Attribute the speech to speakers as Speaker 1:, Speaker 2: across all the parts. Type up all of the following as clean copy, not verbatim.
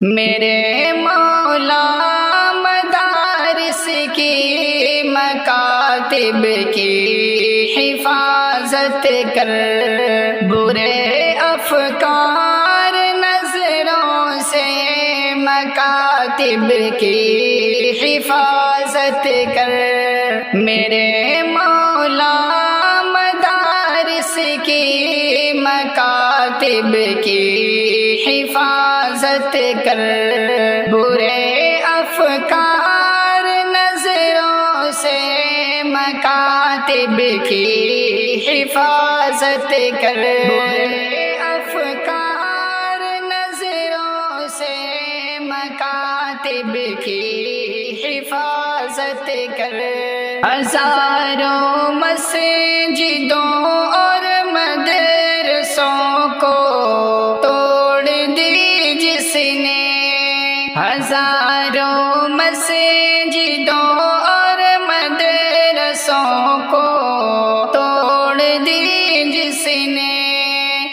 Speaker 1: میرے مولا مدارس کی مکاتب کی حفاظت کر، برے افکار نظروں سے مکاتب کی حفاظت کر، میرے مولا مدارس کی مکاتب کی حفاظت کر، برے افکار نظروں سے مکاتب کی حفاظت کر، برے افکار نظروں سے مکاتب کی حفاظت کر، ہزاروں مسجدوں اور مدرسوں کو توڑ دی جس نے، ہزاروں مسجدوں اور مدرسوں کو توڑ دی جس نے،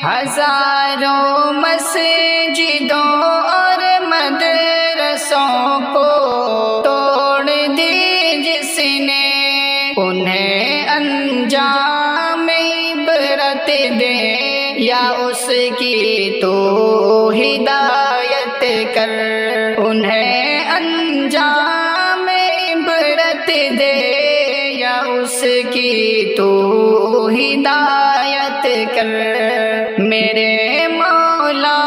Speaker 1: ہزاروں مسجدوں اور مدرسوں کو توڑ دی جس نے، انہیں انجام عبرت دے یا اس کی تو ہدایت کر، انہیں انجام عبرت دے یا اس کی تو ہدایت کر، میرے مولا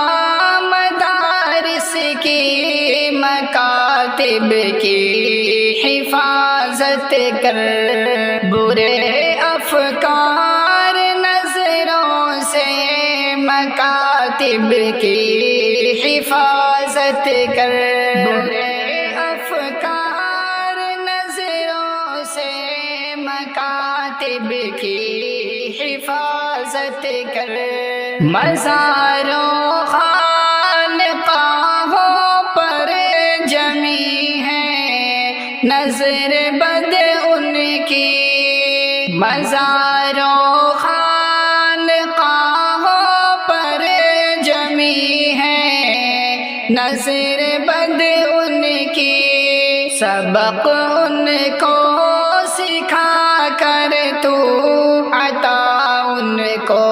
Speaker 1: مدارس کی مکاتب کی حفاظت کر، برے افکار نظروں سے مکاتب کی حفاظت کر، برے افکار نظروں سے مکاتب کی حفاظت کر، مزاروں خانقاہوں پر جمی ہے نظر بد ان کی، مزاروں خانقاہوں پر جمی ہے نظر بد ان کی، سبق ان کو سکھا کر تو عطا ان کو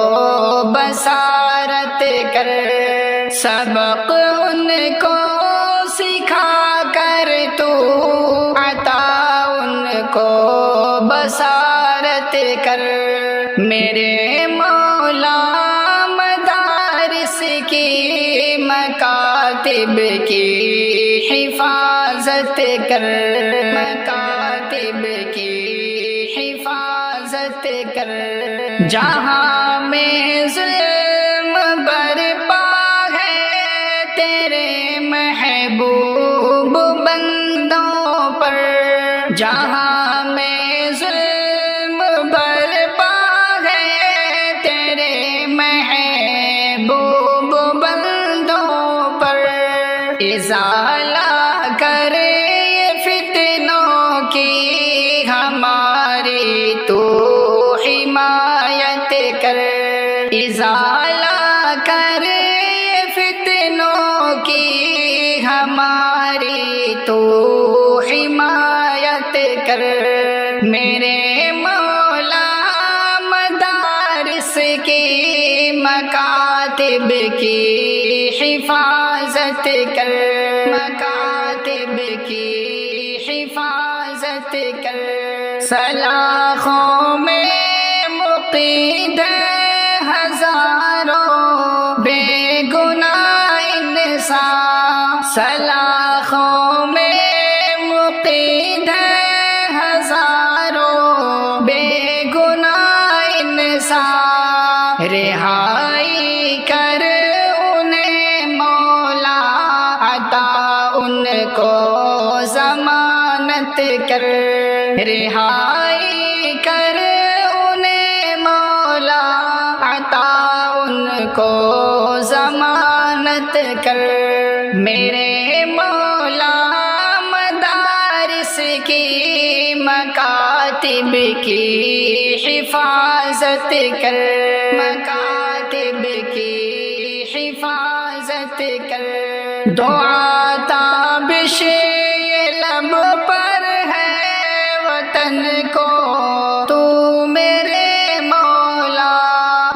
Speaker 1: بصارت کر، سبق ان کو سکھا کر تو عطا ان کو بصارت کر، میرے مولا مدارس کی مکاتب کی حفاظت کر، مکاتب کی حفاظت کر، جہاں میں ظلم برپا ہے تیرے محبوب بندوں پر، جہاں میں ظلم برپا ہے تیرے محبوب بندوں پر، ازالہ کرے فتنوں کی ہماری تو حمایت کر، ازالہ کرے فتنوں کی ہماری تو حمایت کر، میرے مولا مدارس کی مکاتب کی حفاظت کر، مکاتب کی حفاظت کر، سلاخوں میں مقید ہزاروں بے گناہ انسان، سلاخوں میں مقید ہزاروں بے گناہ انسان، رہائی کر انہیں مولا عطا ان کو ضمانت کر، رہائی کر انہیں مولا عطا ان کو ضمانت کر، میرے مولا مدارس کی مکاتب کی حفاظت کر، مکاتب کی حفاظت کر، دعا تابش یہ لب پر ہے وطن کو تو میرے مولا،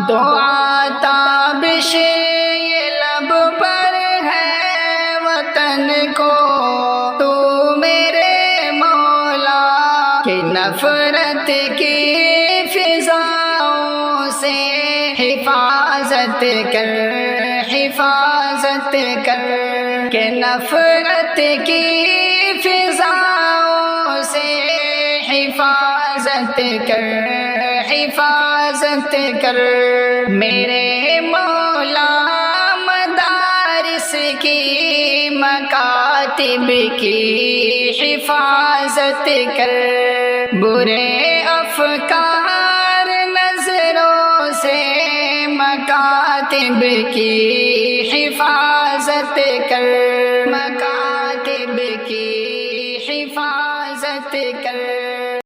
Speaker 1: دعا تابش یہ لب پر ہے وطن کو تو میرے مولا، کہ نفرت کی فضاؤں سے حفاظت کر، حفاظت کر، کہ نفرت کی فضاؤں سے حفاظت کر، حفاظت کر میرے مولا، مدارس کی مکاتب کی حفاظت کر، برے افکار نظروں سے مکاتب کی حفاظت کر، مکاتب کی حفاظت کر۔